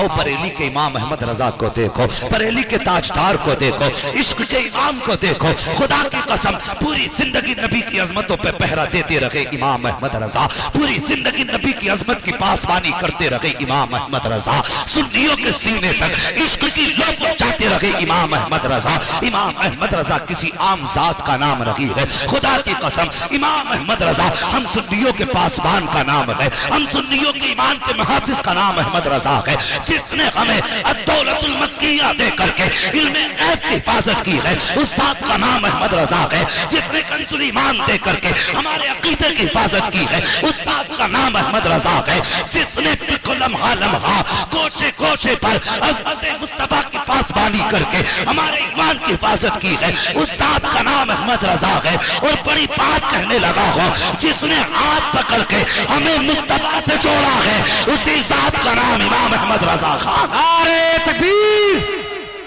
आओ बरेली के इमाम अहमद रजा को देखो, बरेली के ताजदार को देखो, इश्क के इमाम को देखो। खुदा की कसम पूरी जिंदगी नबी की अजमतों पे पहरा देते रहे इमाम अहमद रजा, पूरी जिंदगी नबी की अजमत की पासबानी करते रहे इमाम अहमद रजा, सुन्नियों के सीने तक इश्क की लौ पहुंचाते रहे इमाम अहमद रजा। इमाम अहमद रजा किसी आम जात का नाम नहीं है, खुदा की कसम इमाम अहमद रजा हम सुन्नियों के पासबान का नाम है, हम सुन्नियों के ईमान के मुहाफिज का नाम अहमद रजा है, जिसने हमें अद्दौलतुल मक्किया दे करके इल्मे गैब की हिफाजत की है, उस जात का नाम अहमद रजा है। जिसने कंजुल ईमान दे करके हमारे अकीदे की हिफाजत की है, उस जात का नाम अहमद रजा है। जिसने लम्हा लम्हा कोशे कोशे पर हज़रत मुस्तफा की पासबानी करके हमारे ईमान की हिफाजत की है, उस जात का नाम अहमद रजा है। और बड़ी बात कहने लगा हो, जिसने हाथ पकड़ के हमें मुस्तफा से जोड़ा है, उसी जात का नाम इमाम अहमद रजा खान। नारे तकबीर,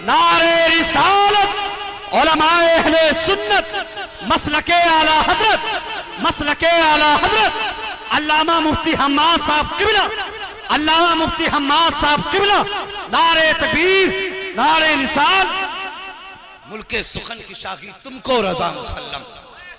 नारे रिसालत, उलमाए अहले सुन्नत, मसलके आला हजरत, मसलके आला हजरत अल्लामा मुफ्ती हम्माद साहब किबला, अल्लामा मुफ्ती हम्माद साहब किबला। नारे तकबीर, नारे रिसाल। मुल्के सुखन की शाही तुमको रजा मुसल्लम,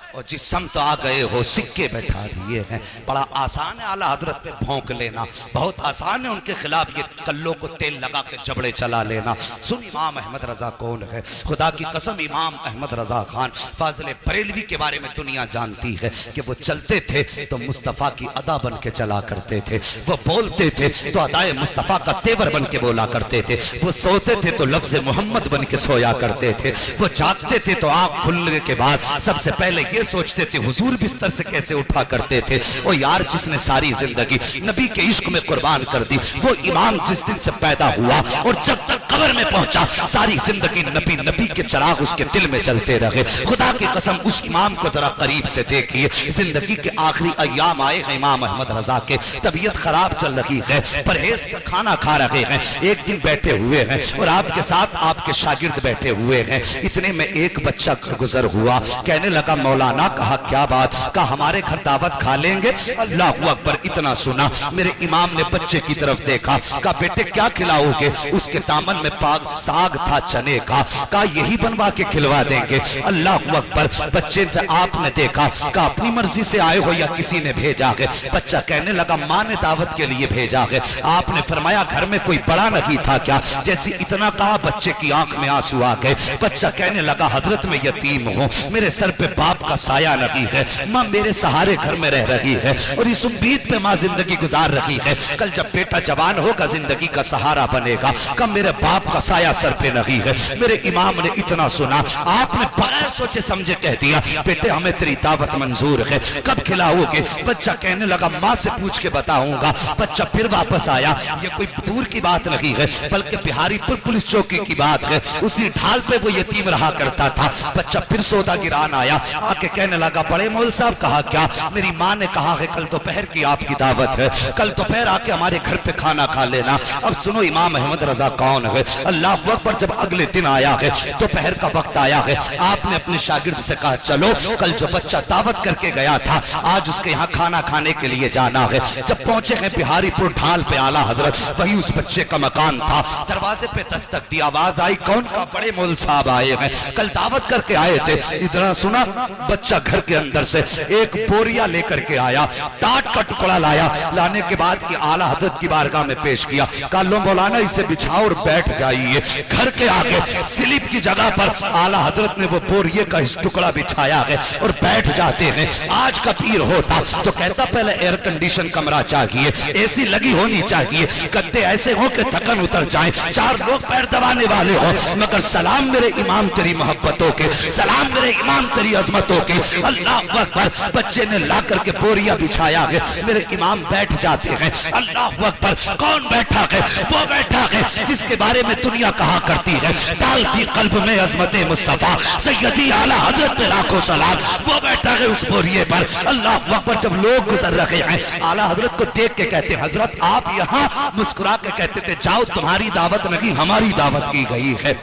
और जिस समत आ गए हो सिक्के बैठा दिए हैं। बड़ा आसान है आला हजरत पे भौंक लेना, बहुत आसान है उनके खिलाफ ये कल्लों को तेल लगा के जबड़े चला लेना। सुन इमाम अहमद रजा कौन है, खुदा की कसम इमाम अहमद रजा खान फाजिल बरेलवी के बारे में दुनिया जानती है कि वो चलते थे तो मुस्तफ़ा की अदा बन के चला करते थे, वो बोलते थे तो अदाए मुस्तफ़ा का तेवर बन के बोला करते थे, वो सोते थे तो लफ्ज़ मोहम्मद बन के सोया करते थे, वो जागते थे तो आँख खुलने के बाद सबसे पहले ये सोचते थे हुजूर बिस्तर से कैसे उठा करते थे। ओ यार, जिसने सारी जिंदगी नबी के इश्क में कुर्बान कर दी, वो इमाम जिस दिन से पैदा हुआ और जब तक कब्र में पहुंचा सारी जिंदगी नबी नबी के चिराग उसके दिल में जलते रहे। खुदा की कसम उस इमाम को जरा करीब से देखिए, जिंदगी के आखिरी अय्याम आए हैं इमाम अहमद रजा के, तबीयत खराब चल रही है, परहेज का खाना खा रहे हैं, एक दिन बैठे हुए हैं और आपके साथ आपके शागिर्द बैठे हुए हैं। इतने में एक बच्चा गुजर हुआ, कहने लगा मौलाना, कहा क्या बात, कहा हमारे घर दावत खा लेंगे। अल्लाह अकबर, इतना सुना मेरे इमाम ने बच्चे की तरफ देखा, कहा बेटे क्या खिलाओगे, उसके दामन में पाक साग था चने का, कहा यही बनवा के खिलवा देंगे। अल्लाह अकबर, बच्चे से आपने देखा, कहा अपनी मर्जी से आए हो या किसी ने भेजा है। बच्चा कहने लगा माँ ने दावत के लिए भेजा है। आपने फरमाया घर में कोई बड़ा नहीं था क्या, जैसे इतना कहा बच्चे की आंख में आंसू आ गए। बच्चा कहने लगा हजरत में यतीम हूँ, मेरे सर पे बाप का साया नहीं है, माँ मेरे सहारे घर में रह रही है और इस उम्मीद पे माँ जिंदगी गुजार रही है, कल जब बेटा जवान होगा जिंदगी का सहारा बनेगा, कब मेरे बाप का साया सर पे नहीं है। मेरे इमाम ने इतना सुना, आपने बगैर सोचे समझे कह दिया बेटे हमें तेरी दावत मंजूर है, कब खिलाओगे। बच्चा कहने लगा माँ से पूछ के बताऊंगा। बच्चा फिर वापस आया, ये कोई दूर की बात नहीं है बल्कि बिहारीपुर पुलिस चौकी की बात है, उसी ढाल पे वो यतीम रहा करता था। बच्चा फिर सौदा गिरान आया, आके कहने लगा बड़े मौल साहब, कहा क्या, मेरी माँ ने कहा है कल दोपहर की आपकी दावत है, कल दोपहर आके हमारे घर पे खाना खा लेना। अब सुनो इमाम अहमद रजा कौन है। अल्लाह अकबर, जब अगले दिन आया है, दोपहर का वक्त आया है, आपने अपने शागिर्द से कहा चलो कल जो बच्चा दावत करके गया था आज उसके यहाँ खाना खाने के लिए जाना है। जब पहुंचे हैं बिहारीपुर ढाल पे आला हजरत, वही उस बच्चे का मकान था। दरवाजे पे दस्तक दी, आवाज आई कौन, का बड़े मौल साहब आए हैं, कल दावत करके आए थे। इतना सुना बच्चा घर के अंदर से एक बोरिया लेकर के आया, टाट का टुकड़ा लाया, लाने के बाद कि आला हजरत की बारगाह में पेश किया, कहा लो मौलाना इसे बिछाओ और बैठ जाइए। घर के आगे स्लिप की जगह पर आला हजरत ने वो बोरिये का टुकड़ा बिछाया है और बैठ जाते हैं। आज का पीर होता तो कहता पहले एयर कंडीशन कमरा चाहिए, एसी लगी होनी चाहिए, गद्दे ऐसे हो कि थकन उतर जाए, चार लोग पैर दबाने वाले हो, मगर सलाम मेरे इमाम तेरी मोहब्बतों के, सलाम मेरे इमाम तेरी अजमतों के। अल्लाह अकबर, बच्चे ने ला करके बोरिया बिछाया है, मेरे इमाम बैठ जाते हैं। अल्लाह अकबर, कौन बैठा है, वो बैठा है जिसके बारे में दुनिया कहा करती है डालती कल्ब में अजमत मुस्तफा सैयदी आला हजरत पे लाखों सलाम, वो बैठा है उस बोरिये पर। अल्लाह अकबर, जब लोग गुजर रहे हैं आला हजरत को देख के कहते हजरत आप यहाँ, मुस्कुरा के कहते थे जाओ तुम्हारी दावत नहीं हमारी दावत की गई है,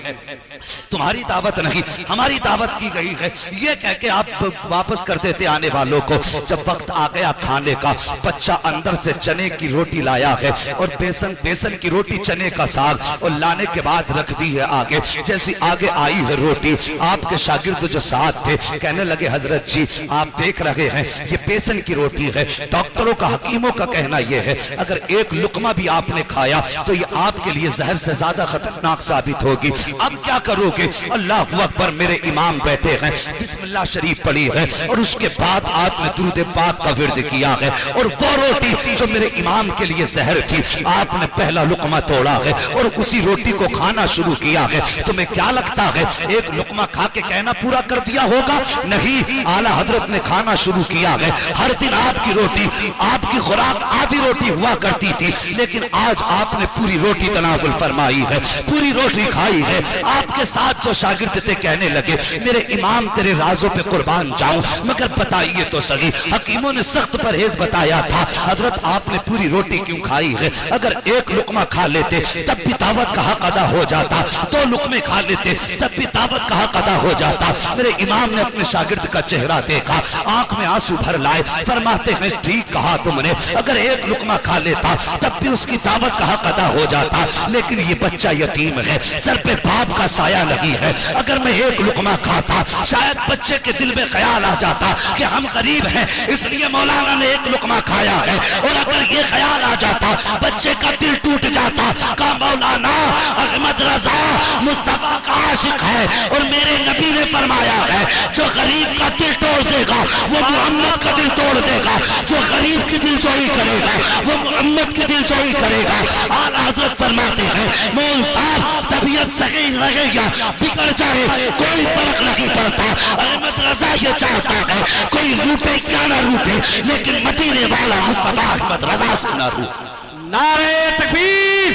तुम्हारी दावत नहीं हमारी दावत की गई है। ये कह के आप वापस कर देते आने वालों को। जब वक्त आ गया खाने का, बच्चा अंदर से चने की रोटी लाया है और बेसन की रोटी चने का کا ساگ اور لانے کے بعد رکھ دی ہے آگے. جیسی آگے آئی ہے روٹی, آپ کے شاگرد جو ساتھ تھے کہنے لگے حضرت جی آپ دیکھ رہے ہیں یہ بیسن کی روٹی ہے, ڈاکٹروں کا حکیموں کا کہنا یہ ہے اگر ایک لقمہ بھی آپ نے کھایا تو یہ آپ کے لیے زہر سے زیادہ خطرناک ثابت ہوگی, اب کیا کرو گے؟ اللہ اکبر, میرے امام بیٹھے ہیں, بسم اللہ شریف پڑھی ہے اور اس کے بعد آپ نے درود پاک کا ورد کیا ہے, اور وہ روٹی جو میرے امام کے لیے زہر تھی آپ نے پہلا لقمہ توڑا ہے اور اسی روٹی کو کھانا شروع کیا ہے. تمہیں کیا لگتا ہے ایک لقمہ کھا کے کہنا پورا کر دیا ہوگا؟ نہیں, اعلیٰ حضرت نے کھانا شروع کیا ہے. ہر دن آپ کی روٹی, آپ کی خوراک آدھی روٹی ہوا کرتی تھی, لیکن آج آپ نے پوری روٹی تناول فرمائی ہے, پوری روٹی کھائی ہے. آپ کے ساتھ جو شاگرد تھے کہنے لگے میرے امام تیرے رازوں پہ قربان جاؤں, مگر بتائیے تو صحیح, حکیموں نے سخت پرہیز بتایا تھا, حضرت آپ نے پوری روٹی کیوں کھائی ہے؟ اگر ایک لقمہ کھا لیتے تب بھی دعوت کا حق ادا ہو جاتا, دو لقمے کھا لیتے تب بھی دعوت کا حق ادا ہو جاتا. میرے امام نے اپنے شاگرد کا چہرہ دیکھا, آنکھ میں آنسو بھر لائے, فرماتے ہیں ٹھیک کہا تم نے, اگر ایک لقمہ کھا لیتا تب بھی اس کی دعوت کا حق ادا ہو جاتا, لیکن یہ بچہ یتیم ہے, سر پہ باپ کا سایہ نہیں ہے. اگر میں ایک لقمہ کھاتا شاید بچے کے دل میں خیال آ جاتا کہ ہم غریب ہیں اس لیے مولانا نے ایک لقمہ کھایا ہے, اور اگر یہ خیال آ جاتا بچے کا دل ٹوٹ جاتا کہ مولانا احمد رضا مصطفیٰ کا عاشق ہے, اور میرے نبی نے فرمایا ہے جو غریب کا دل توڑ دے گا وہ محمد کا دل توڑ دے گا, جو غریب کی دل جوئی کرے گا وہ محمد کی دل جوئی کرے گا. اعلیٰ حضرت فرماتے ہیں مول صاحب طبیعت صغیر رہے یا بگڑ جائے کوئی فرق نہیں پڑتا, احمد رضا یہ چاہتا ہے کوئی روٹے کیا نہ روٹے لیکن مدینے والا مصطفیٰ احمد رضا سے نہ روٹے. نعرہ تکبیر,